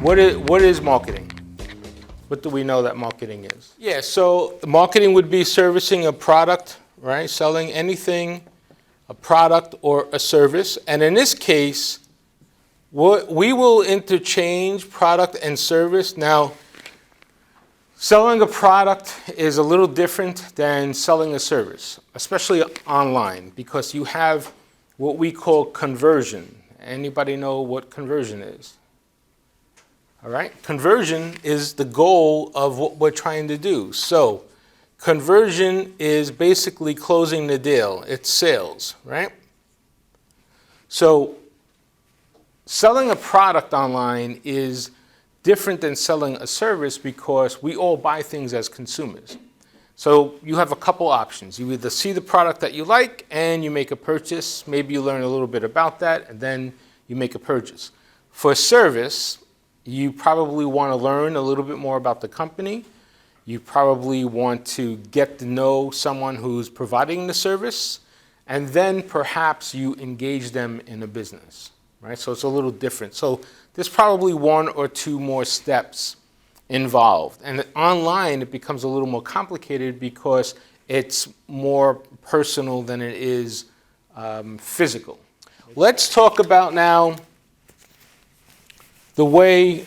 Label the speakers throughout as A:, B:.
A: what is marketing? What do we know that marketing is? Yeah, so marketing would be servicing a product, right? Selling anything, a product or a service. And in this case, we will interchange product and service. Now, selling a product is a little different than selling a service, especially online, because you have what we call conversion. Anybody know what conversion is? All right, conversion is the goal of what we're trying to do. So conversion is basically closing the deal. It's sales, right? So selling a product online is different than selling a service because we all buy things as consumers. So you have a couple options. You either see the product that you like and you make a purchase. Maybe you learn a little bit about that and then you make a purchase. For a service, you probably want to learn a little bit more about the company. You probably want to get to know someone who's providing the service, and then perhaps you engage them in a business, right? So it's a little different. So there's probably one or two more steps involved. And online, it becomes a little more complicated because it's more personal than it is physical. Let's talk about now the way,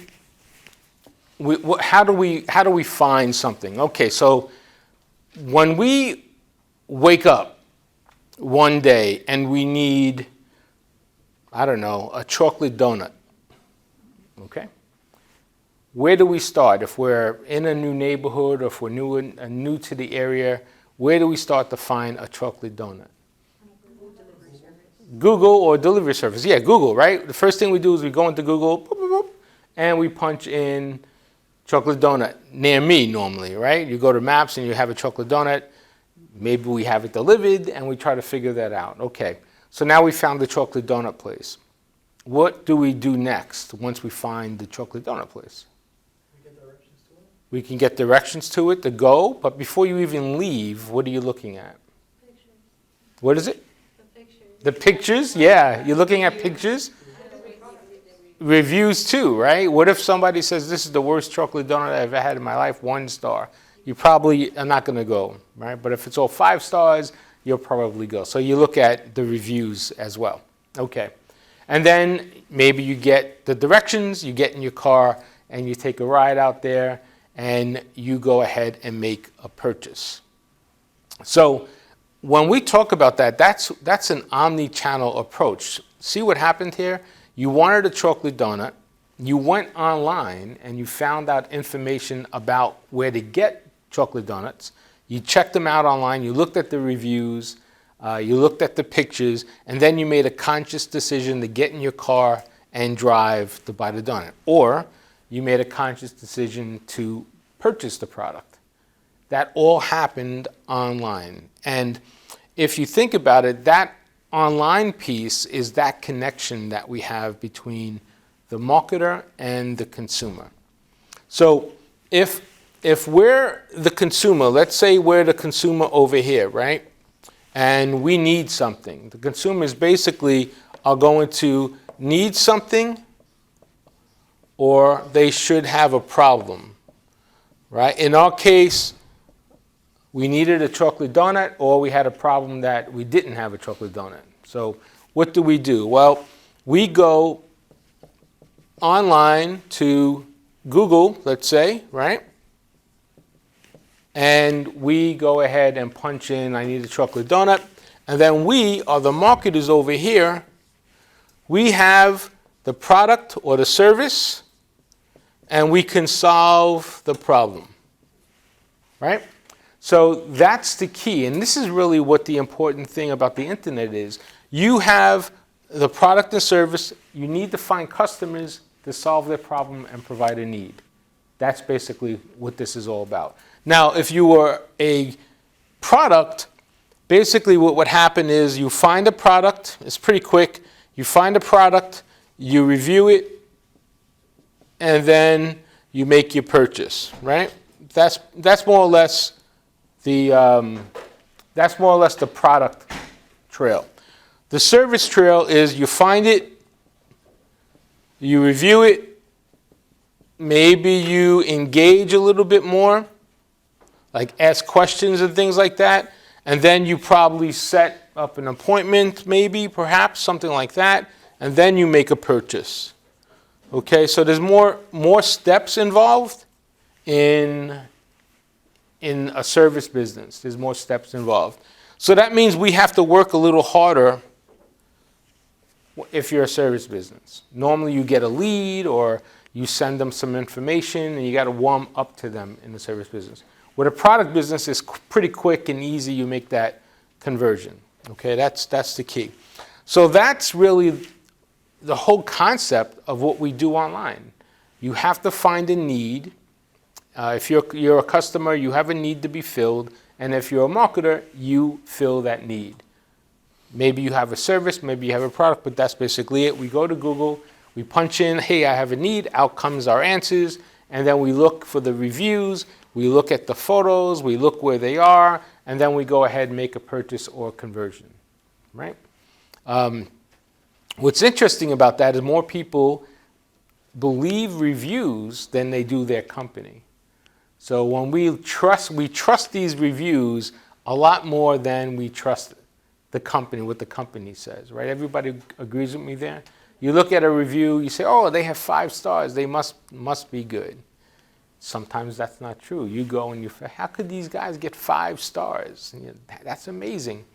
A: how do we find something? Okay, so when we wake up one day and we need, I don't know, a chocolate donut, okay? Where do we start? If we're in a new neighborhood or if we're new to the area, where do we start to find a chocolate donut? Google or delivery service. Yeah, Google, right? The first thing we do is we go into Google, boop, boop, boop, and we punch in chocolate donut near me normally, right? You go to Maps and you have a chocolate donut. Maybe we have it delivered and we try to figure that out. Okay, so now we found the chocolate donut place. What do we do next once we find the chocolate donut place?
B: We get directions to it.
A: We can get directions to it to go, but before you even leave, what are you looking at?
C: Pictures.
A: What is it?
C: The pictures.
A: The pictures? Yeah, you're looking at pictures? Reviews too, right? What if somebody says, this is the worst chocolate donut I've ever had in my life, 1 star? You probably are not going to go, right? But if it's all 5 stars, you'll probably go. So you look at the reviews as well. Okay. And then maybe you get the directions, you get in your car, and you take a ride out there, and you go ahead and make a purchase. So when we talk about that, that's an omni-channel approach. See what happened here? You wanted a chocolate donut, you went online and you found out information about where to get chocolate donuts, you checked them out online, you looked at the reviews, you looked at the pictures, and then you made a conscious decision to get in your car and drive to buy the donut. Or you made a conscious decision to purchase the product. That all happened online. And if you think about it, that online piece is that connection that we have between the marketer and the consumer. So if we're the consumer, let's say we're the consumer over here, right? And we need something. The consumers basically are going to need something or they should have a problem, right? In our case, we needed a chocolate donut or we had a problem that we didn't have a chocolate donut. So what do? Well, we go online to Google, let's say, right? And we go ahead and punch in, I need a chocolate donut. And then we are the marketers over here. We have the product or the service, and we can solve the problem, right? So that's the key. And this is really what the important thing about the internet is. You have the product and service. You need to find customers to solve their problem and provide a need. That's basically what this is all about. Now, if you were a product, basically what would happen is you find a product. It's pretty quick. You find a product, you review it, and then you make your purchase, right? That's more or less the product trail. The service trail is you find it, you review it, maybe you engage a little bit more, like ask questions and things like that, and then you probably set up an appointment, maybe, perhaps, something like that, and then you make a purchase. Okay, so there's more steps involved in a service business. There's more steps involved. So that means we have to work a little harder if you're a service business. Normally you get a lead or you send them some information and you got to warm up to them in the service business. With a product business, it's pretty quick and easy. You make that conversion. Okay, that's the key. So that's really the whole concept of what we do online. You have to find a need. If you're a customer, you have a need to be filled. And if you're a marketer, you fill that need. Maybe you have a service, maybe you have a product, but that's basically it. We go to Google, we punch in, hey, I have a need, out comes our answers, and then we look for the reviews, we look at the photos, we look where they are, and then we go ahead and make a purchase or conversion, right? What's interesting about that is more people believe reviews than they do their company. So when we trust these reviews a lot more than we trust the company, what the company says, right? Everybody agrees with me there? You look at a review, you say, oh, they have 5 stars, they must be good. Sometimes that's not true. You go and you say, how could these guys get 5 stars? And that's amazing.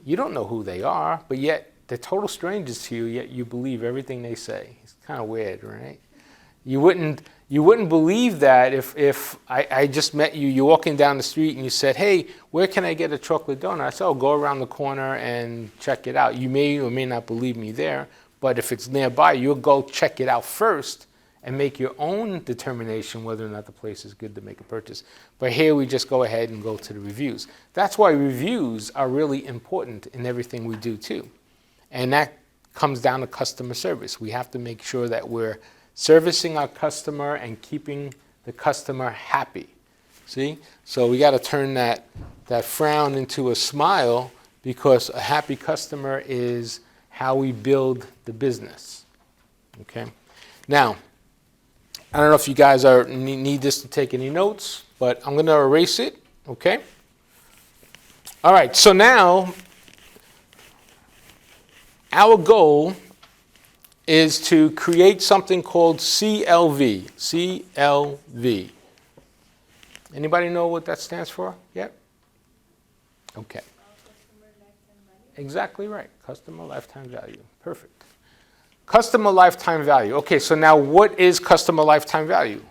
A: You don't know who they are, but yet they're total strangers to you, yet you believe everything they say. It's kind of weird, right? You wouldn't believe that if I just met you, you're walking down the street and you said, hey, where can I get a chocolate donut? I said, oh, go around the corner and check it out. You may or may not believe me there, but if it's nearby, you'll go check it out first and make your own determination whether or not the place is good to make a purchase. But here we just go ahead and go to the reviews. That's why reviews are really important in everything we do too. And that comes down to customer service. We have to make sure that we're servicing our customer and keeping the customer happy. See? So we got to turn that frown into a smile, because a happy customer is how we build the business. Okay? Now, I don't know if you guys need this to take any notes, but I'm going to erase it. Okay? All right, so now our goal is to create something called CLV. CLV. Anybody know what that stands for yet? Okay.
C: Customer lifetime value.
A: Exactly right. Customer lifetime value. Perfect. Customer lifetime value. Okay, so now what is customer lifetime value?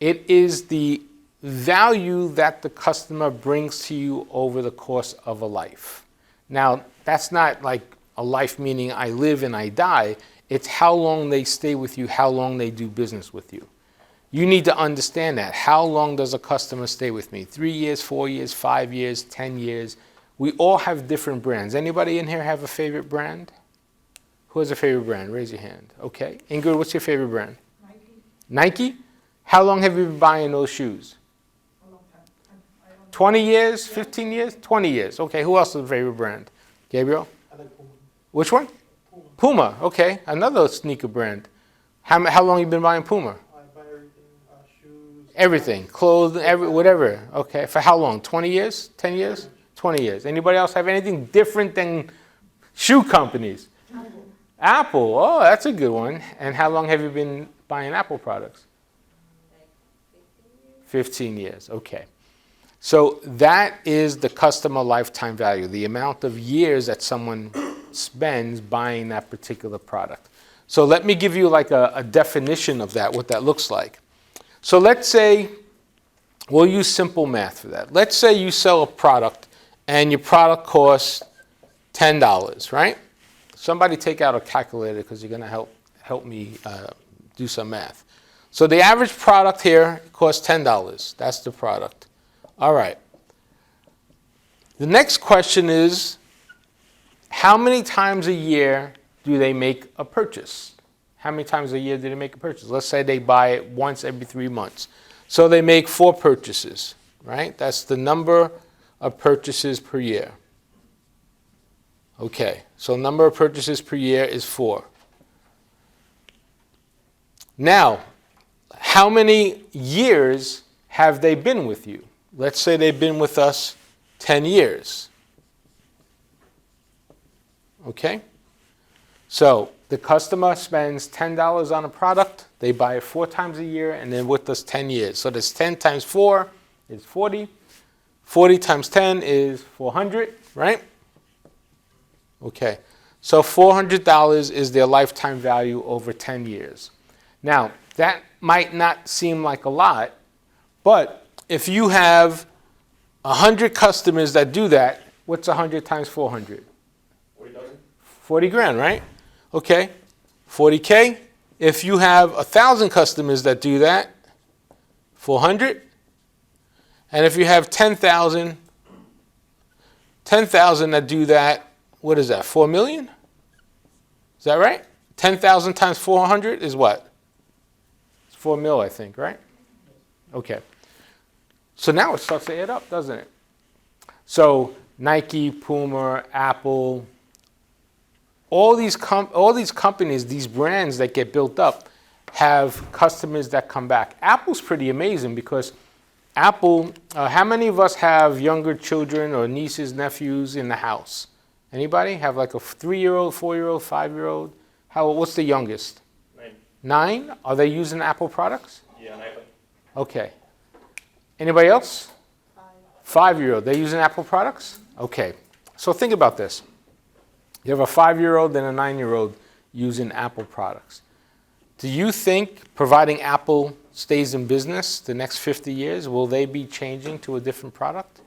A: It is the value that the customer brings to you over the course of a life. Now, that's not like a life meaning I live and I die. It's how long they stay with you, how long they do business with you. You need to understand that. How long does a customer stay with me? 3 years, 4 years, 5 years, 10 years. We all have different brands. Anybody in here have a favorite brand? Who has a favorite brand? Raise your hand. Okay. Ingrid, what's your favorite brand?
B: Nike.
A: Nike? How long have you been buying those shoes?
B: A long time. I don't
A: 20 years? 15 years? 20 years. Okay. Who else has a favorite brand? Gabriel?
B: I like Puma.
A: Which one? Puma. Okay. Another sneaker brand. How long have you been buying Puma?
B: I buy everything, shoes.
A: Everything. Clothes, whatever. Okay. For how long? 20 years? 10 years? 20 years. Anybody else have anything different than shoe companies? Apple. Oh, that's a good one. And how long have you been buying Apple products?
C: Like 15 years.
A: 15 years. Okay. So that is the customer lifetime value, the amount of years that someone spends buying that particular product. So let me give you like a definition of that, what that looks like. So let's say, we'll use simple math for that. Let's say you sell a product and your product costs $10, right? Somebody take out a calculator because you're going to help me do some math. So the average product here costs $10. That's the product. All right. The next question is, how many times a year do they make a purchase? How many times a year do they make a purchase? Let's say they buy it once every 3 months. So they make 4 purchases, right? That's the number of purchases per year. Okay, so number of purchases per year is 4. Now, how many years have they been with you? Let's say they've been with us 10 years. Okay? So the customer spends $10 on a product, they buy it 4 times a year, and then with us 10 years. So that's 10 times 4 is 40. 40 times 10 is 400, right? Okay. So $400 is their lifetime value over 10 years. Now, that might not seem like a lot, but if you have 100 customers that do that, what's 100 times 400? 40 grand, right? Okay, 40K. If you have 1,000 customers that do that, 400. And if you have 10,000 that do that, what is that, 4 million? Is that right? 10,000 times 400 is what? It's 4 mil, I think, right? Okay. So now it starts to add up, doesn't it? So Nike, Puma, Apple, all these companies, these brands that get built up have customers that come back. Apple's pretty amazing because Apple, how many of us have younger children or nieces, nephews in the house? Anybody have like a 3-year-old, 4-year-old, 5-year-old? What's the youngest? 9. 9? Are they using Apple products?
D: Yeah, on iPhone.
A: Okay. Anybody else? 5-year-old. They're using Apple products? Okay. So think about this. You have a 5-year-old and a 9-year-old using Apple products. Do you think providing Apple stays in business the next 50 years, will they be changing to a different product?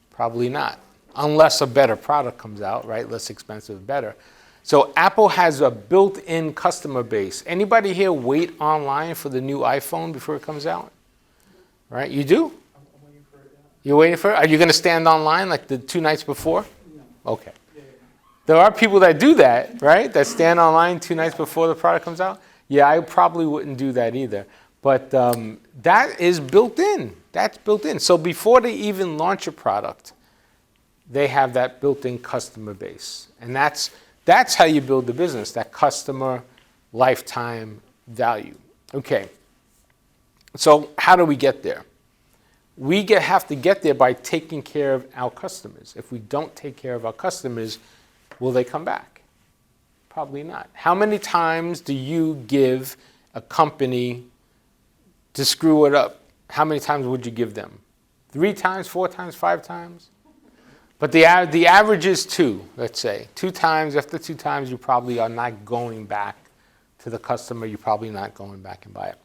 A: Probably not, unless a better product comes out, right? Less expensive, better. So Apple has a built-in customer base. Anybody here wait online for the new iPhone before it comes out? Right? You do?
B: I'm waiting for it, yeah.
A: You're waiting for it? Are you going to stand online like the 2 nights before?
B: No.
A: Okay.
B: Yeah.
A: There are people that do that, right? That stand online 2 nights before the product comes out. Yeah, I probably wouldn't do that either. But that is built in. That's built in. So before they even launch a product, they have that built-in customer base. And that's how you build the business, that customer lifetime value. Okay. So how do we get there? We have to get there by taking care of our customers. If we don't take care of our customers, will they come back? Probably not. How many times do you give a company to screw it up? How many times would you give them? 3 times, 4 times, 5 times? But the average is 2, let's say. 2 times, after 2 times, you probably are not going back to the customer. You're probably not going back and buy it.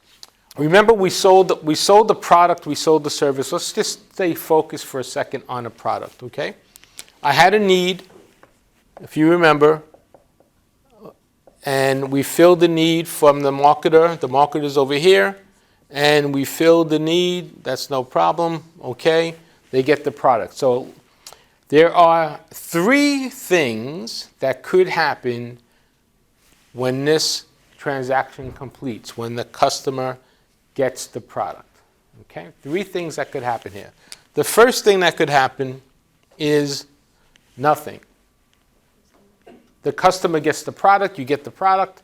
A: Remember, we sold the product, we sold the service. Let's just stay focused for a second on a product, okay? I had a need, if you remember, and we filled the need from the marketer. The marketer's over here, and we filled the need. That's no problem, okay? They get the product. So there are 3 things that could happen when this transaction completes, when the customer gets the product. Okay? 3 things that could happen here. The first thing that could happen is nothing. The customer gets the product, you get the product,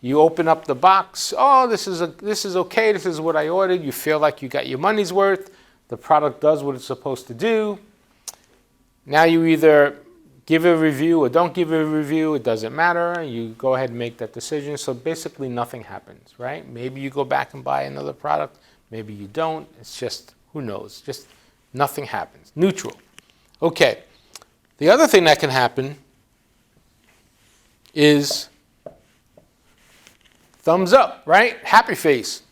A: you open up the box, oh, this is okay, this is what I ordered, you feel like you got your money's worth, the product does what it's supposed to do. Now you either give a review or don't give a review, it doesn't matter, you go ahead and make that decision. So basically nothing happens, right? Maybe you go back and buy another product, maybe you don't, it's just, who knows, just nothing happens, neutral. Okay, the other thing that can happen is thumbs up, right? Happy face.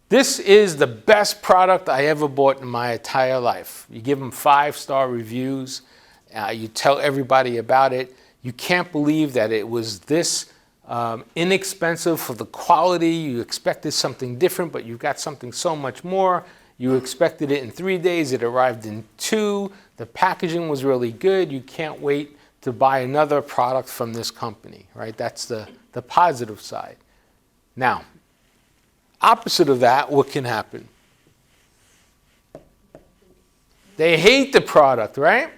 A: This is the best product I ever bought in my entire life. You give them 5-star reviews. You tell everybody about it. You can't believe that it was this inexpensive for the quality. You expected something different, but you got something so much more. You expected it in 3 days. It arrived in 2. The packaging was really good. You can't wait to buy another product from this company, right? That's the positive side. Now, opposite of that, what can happen? They hate the product, right?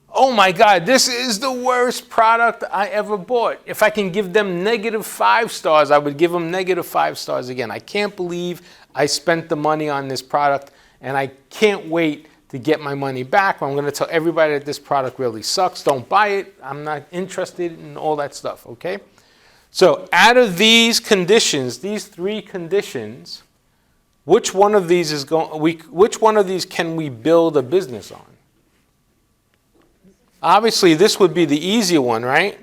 A: Oh my God, this is the worst product I ever bought. If I can give them -5 stars, I would give them -5 stars again. I can't believe I spent the money on this product and I can't wait to get my money back. I'm going to tell everybody that this product really sucks. Don't buy it. I'm not interested in all that stuff, okay? So out of these conditions, these 3 conditions, which one of these can we build a business on? Obviously, this would be the easier one, right?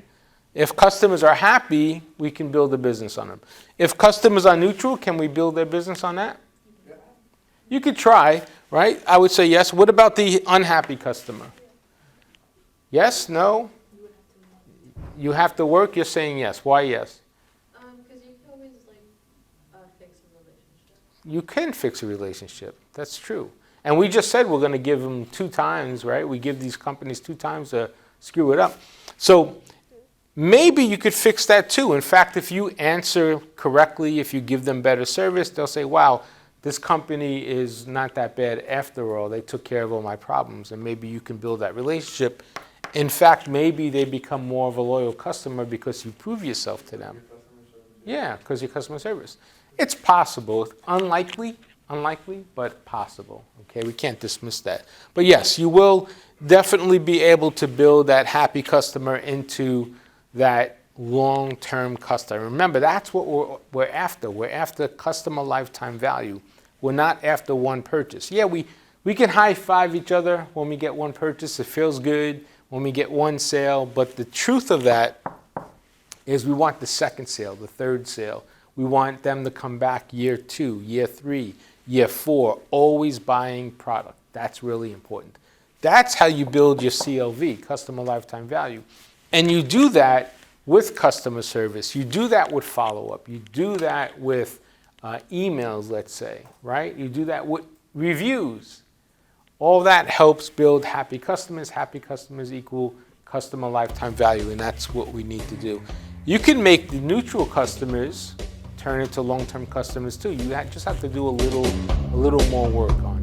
A: If customers are happy, we can build a business on them. If customers are neutral, can we build their business on that? You could try, right? I would say yes. What about the unhappy customer? Yes? No? You have to work? You're saying yes. Why yes?
C: Because you can always fix a relationship.
A: You can fix a relationship. That's true. And we just said we're going to give them 2 times, right? We give these companies 2 times to screw it up. So maybe you could fix that too. In fact, if you answer correctly, if you give them better service, they'll say, wow, this company is not that bad after all. They took care of all my problems. And maybe you can build that relationship. In fact, maybe they become more of a loyal customer because you prove yourself to them. Yeah, because your customer service. It's possible. Unlikely, but possible. Okay, we can't dismiss that. But yes, you will definitely be able to build that happy customer into that long-term customer. Remember, that's what we're after. We're after customer lifetime value. We're not after one purchase. Yeah, we can high-five each other when we get one purchase. It feels good when we get one sale. But the truth of that is we want the second sale, the third sale. We want them to come back year 2, year 3, year 4, always buying product. That's really important. That's how you build your CLV, customer lifetime value. And you do that with customer service. You do that with follow-up. You do that with emails, let's say, right? You do that with reviews. All that helps build happy customers. Happy customers equal customer lifetime value, and that's what we need to do. You can make the neutral customers turn into long-term customers too. You just have to do a little more work on it.